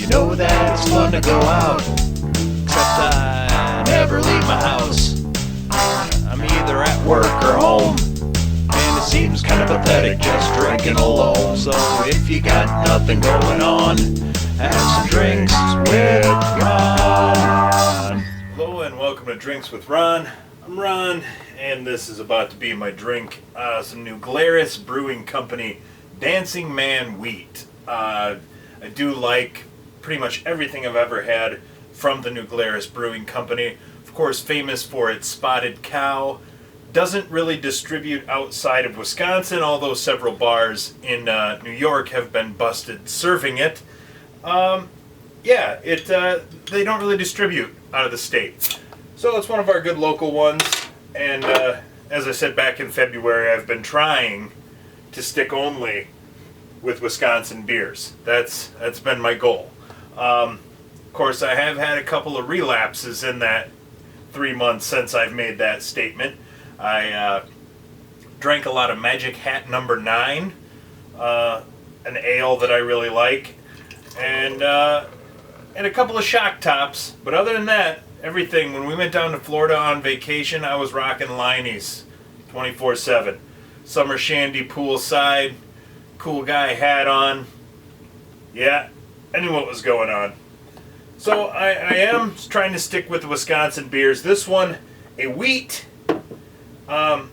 You know that it's fun to go out, except I never leave my house. I'm either at work or home, and it seems kind of pathetic just drinking alone. So if you got nothing going on, have some drinks with Ron. Hello and welcome to Drinks with Ron. I'm Ron, and this is about to be my drink. Some new Glarus Brewing Company Dancing Man Wheat. I do like pretty much everything I've ever had from the new Glarus Brewing Company. Of course, famous for its spotted cow. Doesn't really distribute outside of Wisconsin, although several bars in New York have been busted serving it. They don't really distribute out of the state. So it's one of our good local ones, and as I said back in February, I've been trying to stick only with Wisconsin beers. That's been my goal. Of course, I have had a couple of relapses in that 3 months since I've made that statement. I drank a lot of Magic Hat number 9, an ale that I really like, and a couple of Shock Tops. But other than that, everything. When we went down to Florida on vacation, I was rocking Liney's 24/7. Summer shandy poolside, cool guy hat on. Yeah, I knew what was going on. So I am trying to stick with the Wisconsin beers. This one, a wheat, and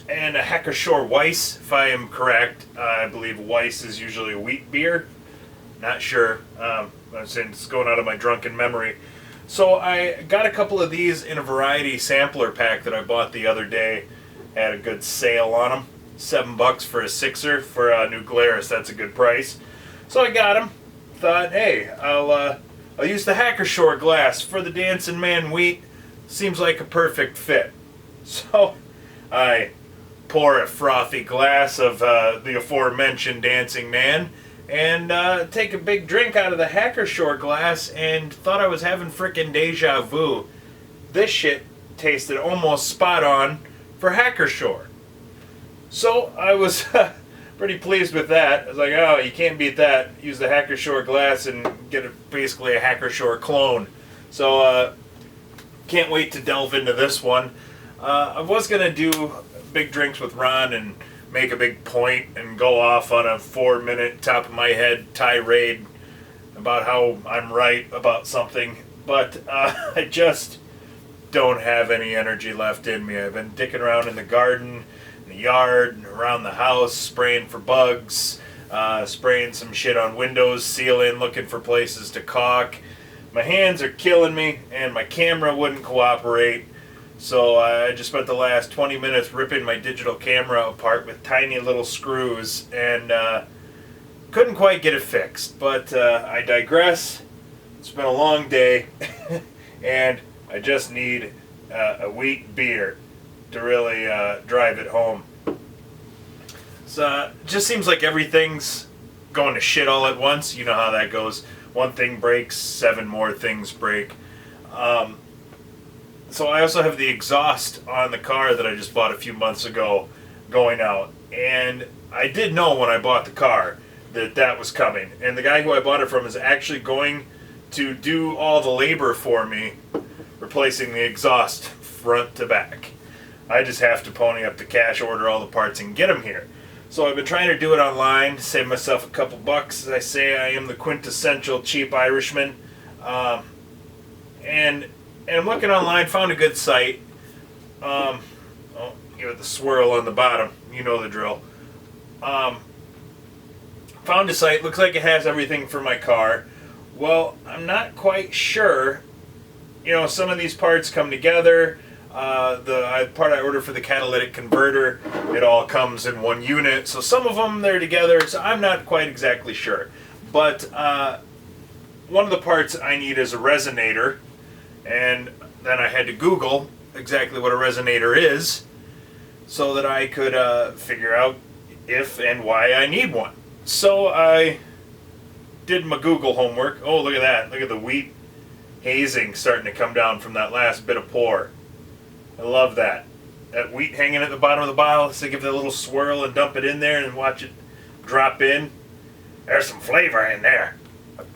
a Hackershore Weiss, if I am correct. I believe Weiss is usually a wheat beer. Not sure. I'm saying it's going out of my drunken memory. So I got a couple of these in a variety sampler pack that I bought the other day. Had a good sale on them. $7 for a sixer for a new Glarus. That's a good price. So I got them. Thought, hey, I'll use the Hackershore glass for the Dancing Man Wheat. Seems like a perfect fit. So I pour a frothy glass of the aforementioned Dancing Man and take a big drink out of the Hackershore glass and thought I was having frickin' deja vu. This shit tasted almost spot on for Hackershore. So I was pretty pleased with that. I was like, oh, you can't beat that. Use the Hackershore glass and get basically a Hackershore clone. So can't wait to delve into this one. I was going to do big drinks with Ron and make a big point and go off on a 4-minute top of my head tirade about how I'm right about something. But I just don't have any energy left in me. I've been dicking around in the garden, the yard, and around the house, spraying for bugs, spraying some shit on windows, sealing, looking for places to caulk. My hands are killing me, and my camera wouldn't cooperate, so I just spent the last 20 minutes ripping my digital camera apart with tiny little screws, and couldn't quite get it fixed. But I digress. It's been a long day, and I just need a wheat beer to really drive it home. So it just seems like everything's going to shit all at once. You know how that goes. One thing breaks, 7 more things break. So I also have the exhaust on the car that I just bought a few months ago going out. And I did know when I bought the car that that was coming. And the guy who I bought it from is actually going to do all the labor for me, replacing the exhaust front to back. I just have to pony up the cash, order all the parts, and get them here. So I've been trying to do it online, save myself a couple bucks. As I say, I am the quintessential cheap Irishman. And I'm looking online, found a good site. Give it the swirl on the bottom. You know the drill. Found a site, looks like it has everything for my car. Well, I'm not quite sure. You know, some of these parts come together. The part I ordered for the catalytic converter, it all comes in one unit. So some of them, they're together, so I'm not quite exactly sure. But one of the parts I need is a resonator. And then I had to Google exactly what a resonator is so that I could figure out if and why I need one. So I did my Google homework. Oh, look at that. Look at the wheat hazing starting to come down from that last bit of pour. I love that. That wheat hanging at the bottom of the bottle, so give it a little swirl and dump it in there and watch it drop in. There's some flavor in there.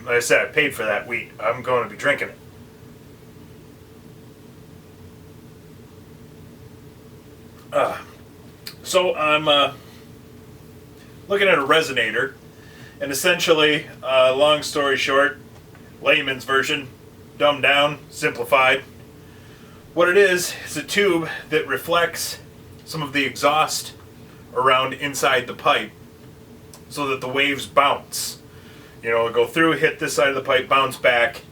like I said, I paid for that wheat. I'm going to be drinking it. So I'm looking at a resonator, and essentially, long story short, layman's version, dumbed down, simplified. What it is a tube that reflects some of the exhaust around inside the pipe so that the waves bounce. You know, it'll go through, hit this side of the pipe, bounce back,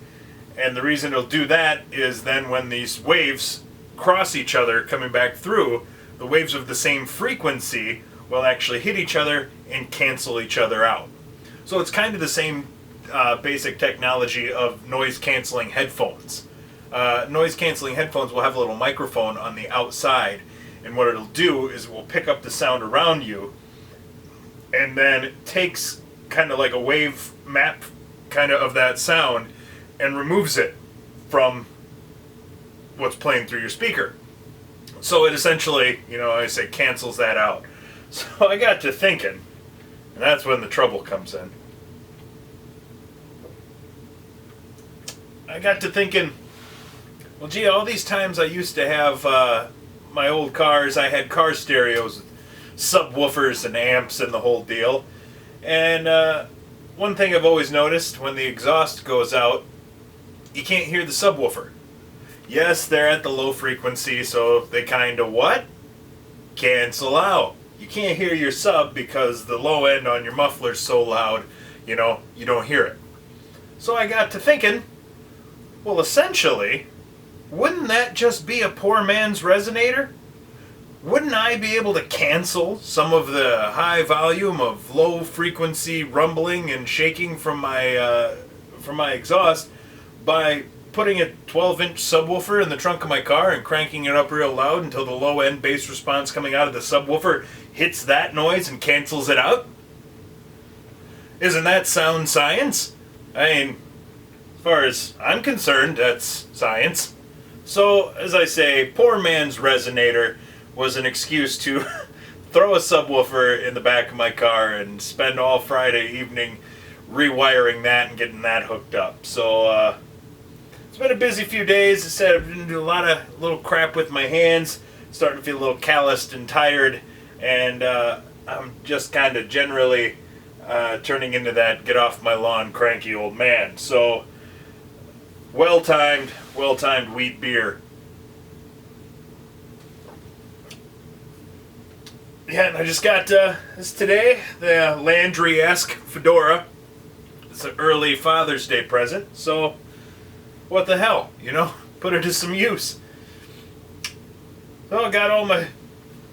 and the reason it'll do that is then when these waves cross each other coming back through, the waves of the same frequency will actually hit each other and cancel each other out. So it's kind of the same basic technology of noise-canceling headphones. Noise-canceling headphones will have a little microphone on the outside, and what it'll do is it will pick up the sound around you, and then it takes kind of like a wave map kind of that sound and removes it from what's playing through your speaker. So it essentially, you know, I say cancels that out. So I got to thinking, and that's when the trouble comes in. I got to thinking, well, gee, all these times I used to have my old cars, I had car stereos with subwoofers and amps and the whole deal. And one thing I've always noticed, when the exhaust goes out, you can't hear the subwoofer. Yes, they're at the low frequency, so they kind of what? Cancel out. You can't hear your sub because the low end on your muffler's so loud, you know, you don't hear it. So I got to thinking, well, essentially, wouldn't that just be a poor man's resonator? Wouldn't I be able to cancel some of the high volume of low frequency rumbling and shaking from my exhaust by putting a 12-inch subwoofer in the trunk of my car and cranking it up real loud until the low-end bass response coming out of the subwoofer hits that noise and cancels it out? Isn't that sound science? I mean, as far as I'm concerned, that's science. So, as I say, poor man's resonator was an excuse to throw a subwoofer in the back of my car and spend all Friday evening rewiring that and getting that hooked up. So, it's been a busy few days. I said I've been doing a lot of little crap with my hands, starting to feel a little calloused and tired, and I'm just kind of generally turning into that get off my lawn cranky old man. So, well-timed wheat beer. Yeah, and I just got this today, the Landry-esque fedora. It's an early Father's Day present, so what the hell, you know? Put it to some use. So I got all my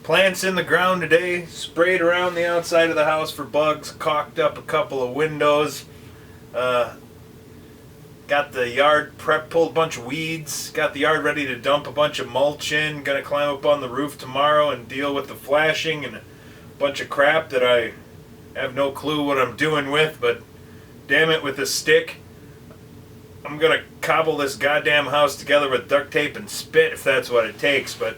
plants in the ground today, sprayed around the outside of the house for bugs, caulked up a couple of windows, got the yard prep, pulled a bunch of weeds, got the yard ready to dump a bunch of mulch in, gonna climb up on the roof tomorrow and deal with the flashing and a bunch of crap that I have no clue what I'm doing with, but damn it, with a stick, I'm gonna cobble this goddamn house together with duct tape and spit if that's what it takes, but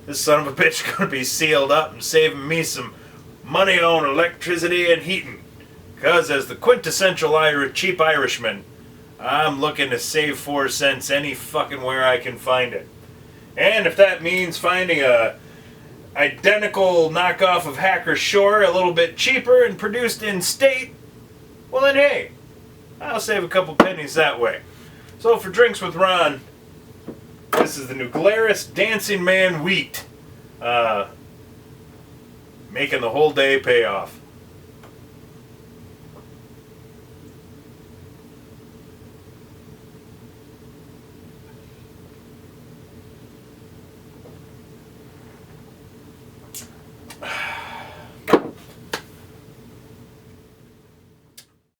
this son of a bitch is gonna be sealed up and saving me some money on electricity and heating. Because as the quintessential cheap Irishman, I'm looking to save 4 cents any fucking where I can find it. And if that means finding a identical knockoff of Hacker Shore a little bit cheaper and produced in state, well then hey, I'll save a couple pennies that way. So for Drinks with Ron, this is the new Glarus Dancing Man Wheat. Making the whole day pay off.